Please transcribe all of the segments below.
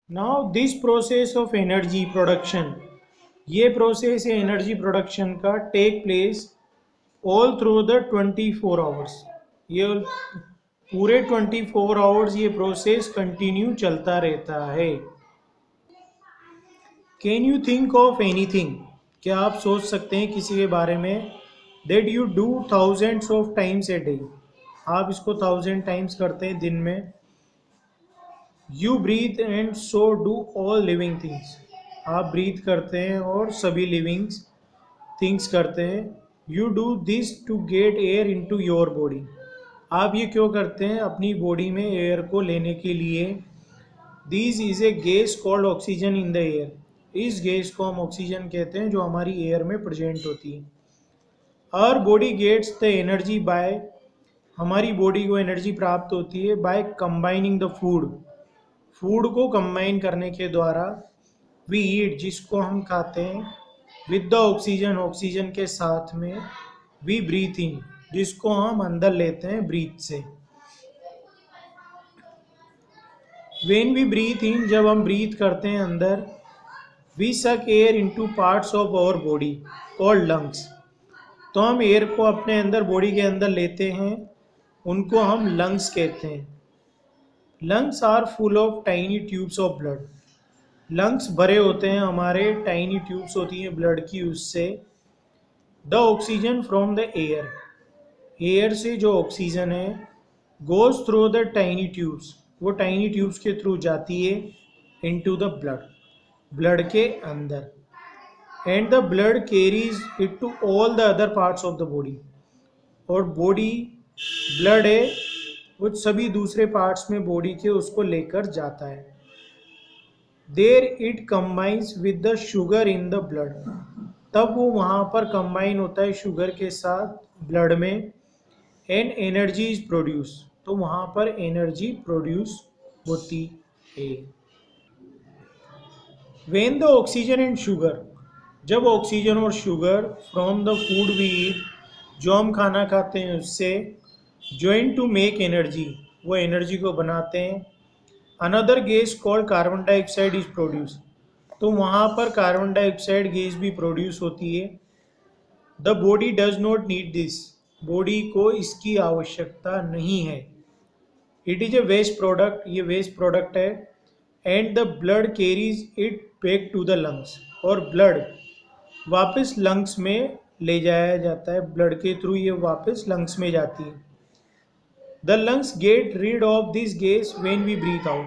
Now this process of energy production, ये process है energy production का, take place all through the 24 hours. ये पूरे 24 आवर्स ये प्रोसेस कंटिन्यू चलता रहता है। Can you think of anything, क्या आप सोच सकते हैं किसी के बारे में, that you do thousands of times a day, आप इसको 1000 टाइम्स करते हैं दिन में। You breathe and so do all living things, आप ब्रीथ करते हैं और सभी लिविंग्स थिंग्स करते हैं। You do this to get air in to your body, आप ये क्यों करते हैं, अपनी बॉडी में एयर को लेने के लिए। This is a gas called oxygen in the air, इस गैस को हम ऑक्सीजन कहते हैं जो हमारी एयर में प्रेजेंट होती है। Our body gets the energy by, हमारी बॉडी को एनर्जी प्राप्त होती है by combining the food, food को कंबाइन करने के द्वारा। वी ईट, जिसको हम खाते हैं, विद द ऑक्सीजन, ऑक्सीजन के साथ में। वी ब्रीथ इन, जिसको हम अंदर लेते हैं ब्रीथ से। वेन वी ब्रीथ इन, जब हम ब्रीथ करते हैं अंदर, we suck air into parts of our body called lungs, तो हम एयर को अपने अंदर बॉडी के अंदर लेते हैं, उनको हम लंग्स कहते हैं। Lungs are full of tiny tubes of blood, lungs भरे होते हैं हमारे, टाइनी ट्यूब्स होती हैं ब्लड की, उससे। The oxygen from the air, air से जो ऑक्सीजन है, goes through the tiny tubes, वो टाइनी ट्यूब्स के थ्रू जाती है इनटू द ब्लड, ब्लड के अंदर। And the blood carries it to all the other parts of the body, और बॉडी ब्लड है वो सभी दूसरे पार्ट्स में बॉडी के उसको लेकर जाता है। There it combines with the sugar in the blood, तब वो वहाँ पर कंबाइन होता है शुगर के साथ ब्लड में। एंड एनर्जी इज प्रोड्यूस, तो वहाँ पर एनर्जी प्रोड्यूस होती है। When the oxygen and sugar, जब ऑक्सीजन और sugar from the food we eat, जो हम खाना खाते हैं उससे, ज्वाइन टू मेक एनर्जी, वो एनर्जी को बनाते हैं। Another gas called carbon dioxide is produce, तो वहाँ पर कार्बन डाइऑक्साइड गैस भी प्रोड्यूस होती है। The body does not need this, body को इसकी आवश्यकता नहीं है। It is a waste product, ये वेस्ट प्रोडक्ट है। And the blood carries it back to the lungs, और ब्लड वापस लंग्स में ले जाया जाता है, ब्लड के थ्रू ये वापस लंग्स में जाती है। The lungs get rid of this gas when we breathe out,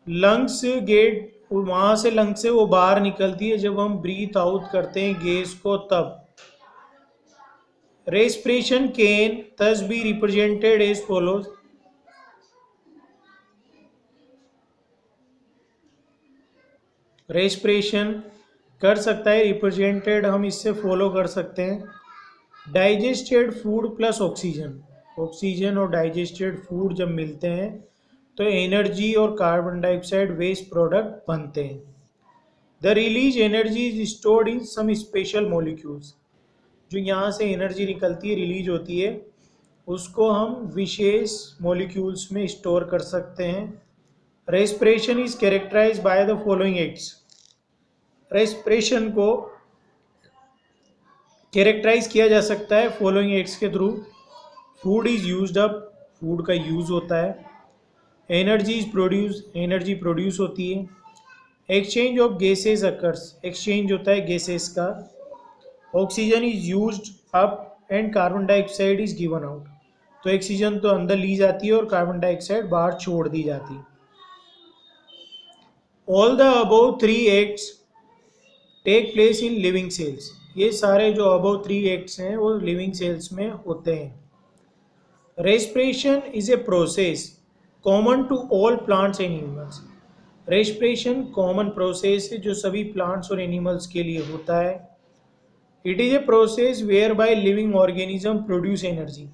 lungs get, वहाँ से लंग्स से वो बाहर निकलती है जब हम ब्रीथ आउट करते हैं गैस को, तब। Respiration can thus be represented as follows, respiration कर सकता है रिप्रेजेंटेड, हम इससे फॉलो कर सकते हैं। Digested food plus oxygen, oxygen और डाइजेस्टेड फूड जब मिलते हैं तो एनर्जी और कार्बन डाइऑक्साइड वेस्ट प्रोडक्ट बनते हैं। The release energy is stored in some special molecules, जो यहाँ से एनर्जी निकलती है, रिलीज होती है, उसको हम विशेष मॉलिक्यूल्स में स्टोर कर सकते हैं। Respiration is characterize by the following acts, respiration को कैरेक्टराइज किया जा सकता है फॉलोइंग एक्ट्स के थ्रू। Food is used up, food का यूज होता है। Energy is produce, energy produce होती है। Exchange of gases occurs, exchange होता है गैसेस का। Oxygen is used up and carbon dioxide is given out, तो ऑक्सीजन तो अंदर ली जाती है और कार्बन डाइऑक्साइड बाहर छोड़ दी जाती है। All the above 3 acts take place in living cells, ये सारे जो अबव 3 एक्ट्स हैं वो लिविंग सेल्स में होते हैं। Respiration is a process common to all plants and animals, respiration common process है जो सभी प्लांट्स और एनिमल्स के लिए होता है। It is a process whereby living organism produce energy,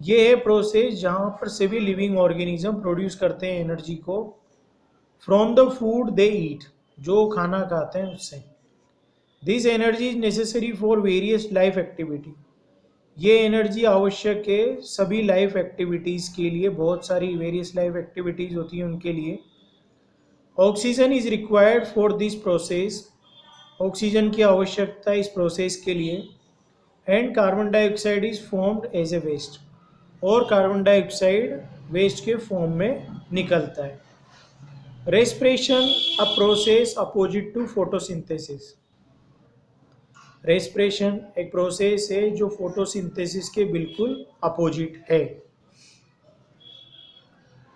ये है प्रोसेस जहाँ पर सभी लिविंग ऑर्गेनिज्म प्रोड्यूस करते हैं एनर्जी को। फ्रॉम द फूड दे ईट, जो खाना खाते हैं उससे। This energy is necessary for various life activity, ये एनर्जी आवश्यक है सभी लाइफ एक्टिविटीज़ के लिए, बहुत सारी वेरियस लाइफ एक्टिविटीज़ होती हैं उनके लिए। Oxygen is required for this process, oxygen की आवश्यकता इस प्रोसेस के लिए। And carbon dioxide is formed as a waste, और कार्बन डाइऑक्साइड वेस्ट के फॉर्म में निकलता है। Respiration a process opposite to photosynthesis, respiration एक प्रोसेस है जो फोटोसिंथेसिस के बिल्कुल अपोजिट है।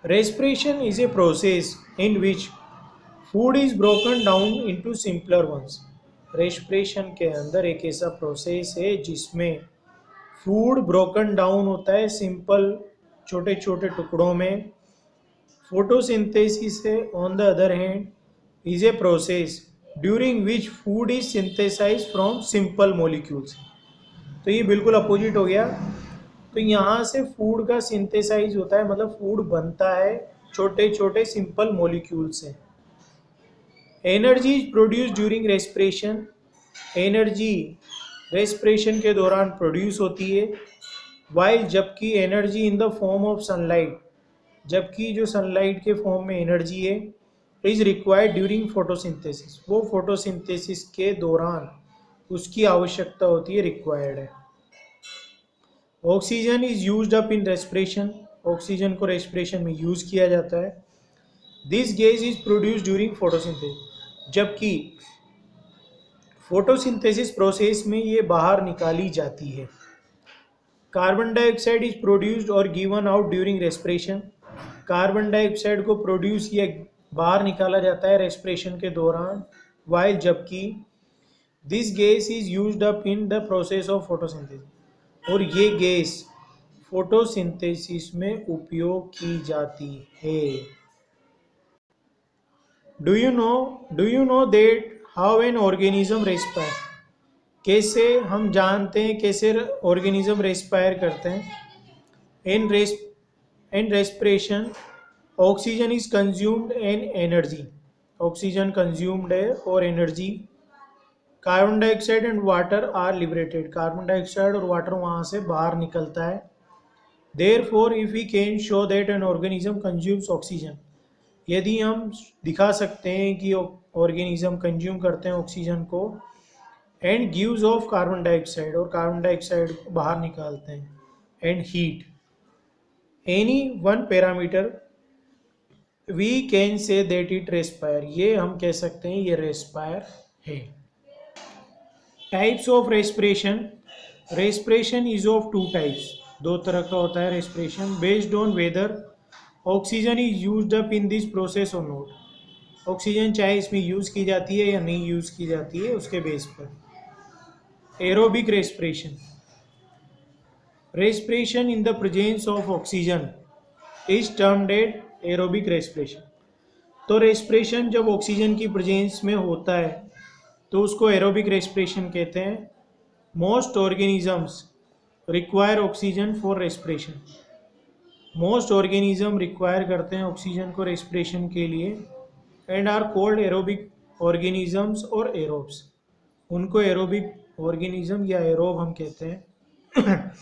Respiration is a process in which food is broken down into simpler ones, respiration के अंदर एक ऐसा प्रोसेस है जिसमें फूड ब्रोकन डाउन होता है सिंपल छोटे छोटे टुकड़ों में। फोटोसिंथेसिस है on the other hand is a process during which food is synthesize from simple molecules. तो ये बिल्कुल अपोजिट हो गया। तो यहाँ से फूड का सिंथेसाइज होता है, मतलब फूड बनता है छोटे छोटे सिंपल मॉलिक्यूल से। Energy is produce during respiration, energy respiration के दौरान प्रोड्यूस होती है। वाइल जबकि energy in the form of sunlight, जबकि जो सनलाइट के फॉर्म में एनर्जी है इज रिक्वायर्ड ड्यूरिंग फोटोसिंथेसिस, वो फोटोसिंथेसिस के दौरान उसकी आवश्यकता होती है, रिक्वायर्ड है। Oxygen is used up in respiration, oxygen को रेस्पिरेशन में यूज किया जाता है। This gas is produce during photosynthesis, जबकि फोटोसिंथेसिस प्रोसेस में ये बाहर निकाली जाती है। कार्बन डाइऑक्साइड इज प्रोड्यूस्ड और given out during respiration, carbon dioxide को प्रोड्यूस या बाहर निकाला जाता है रेस्पिरेशन के दौरान। वाइल जबकि this gas is used up in the process of photosynthesis, और ये गैस फोटोसिंथेसिस में उपयोग की जाती है। Do you know that how an organism respire, कैसे हम जानते हैं कैसे ऑर्गेनिज्म रेस्पायर करते हैं। In respiration oxygen is consumed and energy, oxygen consumed है और energy. Carbon dioxide and water are liberated, carbon dioxide और वाटर वहाँ से बाहर निकलता है। Therefore if we can show that an organism consumes oxygen, यदि हम दिखा सकते हैं कि ऑर्गेनिज्म कंज्यूम करते हैं ऑक्सीजन को, and gives off carbon dioxide, और कार्बन डाइऑक्साइड को बाहर निकालते हैं, and heat any one parameter, we can say that it respire, ये हम कह सकते हैं ये रेस्पायर है। Types of respiration, respiration is of two types, दो तरह का होता है respiration. Based on whether oxygen is used up in this process और नोट, ऑक्सीजन चाहे इसमें यूज़ की जाती है या नहीं यूज़ की जाती है उसके बेस पर। Aerobic respiration, respiration in the presence of oxygen is termed aerobic respiration, तो रेस्पिरेशन जब ऑक्सीजन की प्रेजेंस में होता है तो उसको एरोबिक रेस्पिरेशन कहते हैं। Most organisms require oxygen for respiration, most organism require करते हैं ऑक्सीजन को रेस्पिरेशन के लिए। And are called aerobic organisms और एरोब्स, उनको एरोबिक ऑर्गेनिज्म या एरोब हम कहते हैं।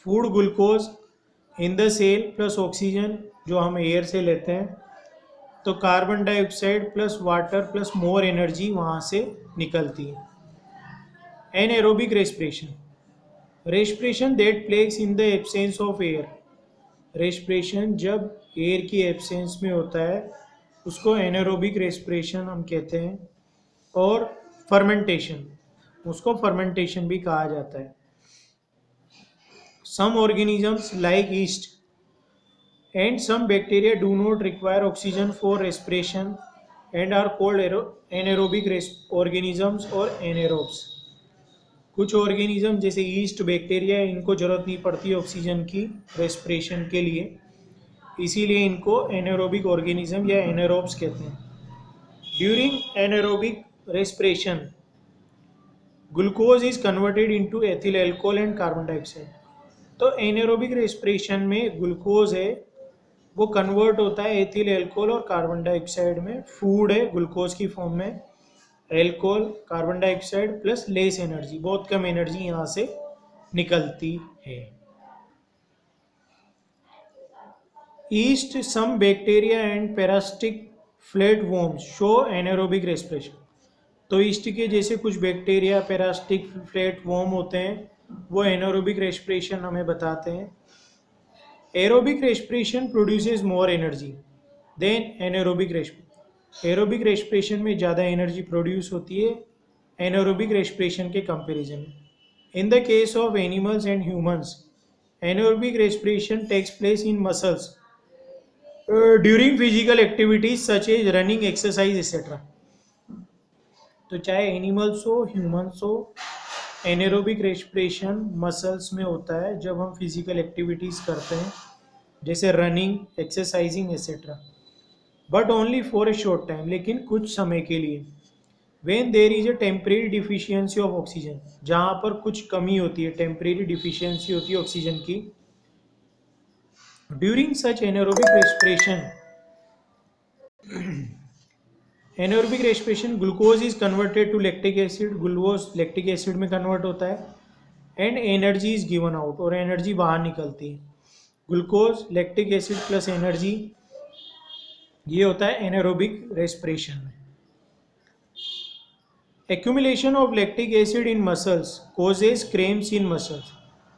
Food glucose in the cell plus oxygen जो हम एयर से लेते हैं, तो carbon dioxide plus water plus more energy वहाँ से निकलती है। Anaerobic respiration, respiration that places in the absence of air, respiration जब एयर की एब्सेंस में होता है उसको एनारोबिक रेस्पिरेशन हम कहते हैं। और फर्मेंटेशन, उसको फर्मेंटेशन भी कहा जाता है। Some organisms like yeast and some bacteria do not require oxygen for respiration and are called anaerobic organisms और एनारोब्स। कुछ ऑर्गेनिज्म जैसे ईस्ट बैक्टीरिया, इनको ज़रूरत नहीं पड़ती ऑक्सीजन की रेस्पिरेशन के लिए, इसीलिए इनको एनारोबिक ऑर्गेनिज्म या एनारोब्स कहते हैं। During anaerobic respiration glucose is converted into ethyl alcohol and carbon dioxide, तो एनारोबिक रेस्पिरेशन में ग्लूकोज है वो कन्वर्ट होता है एथिल एल्कोहल और कार्बन डाइऑक्साइड में। फूड है ग्लूकोज की फॉर्म में, alcohol carbon dioxide plus less energy, बहुत कम एनर्जी यहाँ से निकलती है। Yeast some bacteria and parasitic flatworms show anaerobic respiration. तो ईस्ट के जैसे कुछ बैक्टीरिया पैरासिटिक फ्लैटवर्म होते हैं, वो एनारोबिक रेस्पिरेशन हमें बताते हैं। Aerobic respiration produces more energy than anaerobic respiration. Aerobic respiration में ज़्यादा एनर्जी प्रोड्यूस होती है एनारोबिक रेस्पिरेशन के कंपैरिजन में। In the case of animals and humans, anaerobic respiration takes place in muscles during physical activities such as running, exercise etcetera. तो चाहे animals हो humans हो, एनारोबिक रेस्पिरेशन मसल्स में होता है जब हम फिजिकल एक्टिविटीज करते हैं जैसे running, exercising etcetera, but only for a short time, लेकिन कुछ समय के लिए। When there is a temporary deficiency of oxygen, जहाँ पर कुछ कमी होती है, टेम्परेरी डिफिशियंसी होती है ऑक्सीजन की। During such anaerobic respiration, anaerobic respiration glucose is converted to lactic acid, glucose lactic acid में कन्वर्ट होता है, and energy is given out, और एनर्जी बाहर निकलती है। Glucose, lactic acid plus energy, ये होता है एनारोबिक रेस्पिरेशन में। Accumulation of lactic acid in muscles causes cramps in muscles.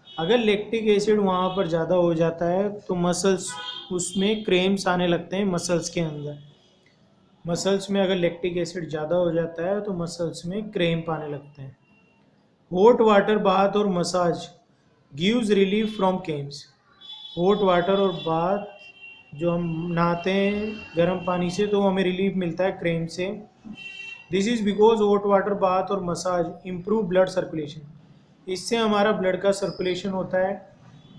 अगर लैक्टिक एसिड वहाँ पर ज़्यादा हो जाता है तो मसल्स, उसमें क्रेम्स आने लगते हैं मसल्स के अंदर। मसल्स में अगर लैक्टिक एसिड ज़्यादा हो जाता है तो मसल्स में क्रेम्प आने लगते हैं। हॉट वाटर बाथ और massage gives relief from cramps. Hot water और बाथ जो हम नहाते हैं गर्म पानी से तो हमें रिलीफ मिलता है क्रेम्प से। This is because hot water bath और मसाज इम्प्रूव ब्लड सर्कुलेशन, इससे हमारा ब्लड का सर्कुलेशन होता है।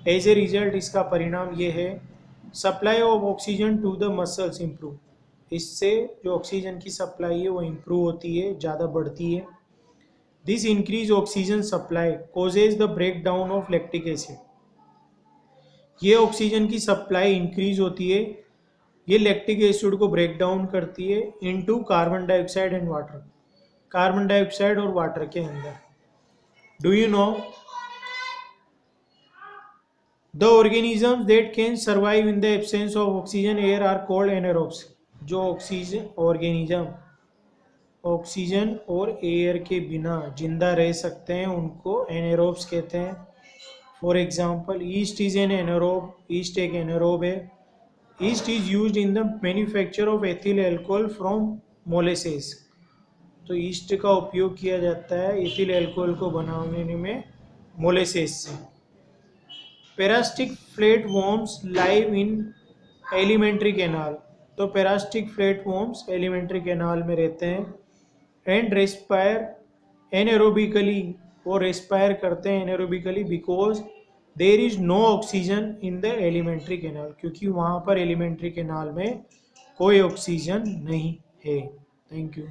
एज ए रिजल्ट इसका परिणाम ये है, supply of oxygen to the muscles improve, इससे जो ऑक्सीजन की सप्लाई है वो इम्प्रूव होती है, ज़्यादा बढ़ती है। This increase oxygen supply causes the break down of lactic acid, ये ऑक्सीजन की सप्लाई इंक्रीज होती है, ये लैक्टिक एसिड को ब्रेक डाउन करती है into carbon dioxide and water, carbon dioxide और वाटर के अंदर। Do you know the organisms that can survive in the absence of oxygen air are called anaerobes. जो ऑक्सीजन ऑर्गेनिज्म ऑक्सीजन और air के बिना जिंदा रह सकते हैं उनको एनारोब्स कहते हैं। For example east is an anaerobe, east एक एनारोब है। East is used in the manufacture of ethyl alcohol from molasses. तो ईस्ट का उपयोग किया जाता है एथिल एल्कोहल को बनाने में मोलेसेस से। Parasitic flatworms live in alimentary canal, तो पैरासिटिक फ्लैटवर्म्स एलिमेंट्री कैनाल में रहते हैं। एंड रेस्पायर एनारोबिकली, वो रेस्पायर करते हैं anaerobically because there is no oxygen in the alimentary canal, क्योंकि वहाँ पर एलिमेंट्री कैनाल में कोई ऑक्सीजन नहीं है। Thank you.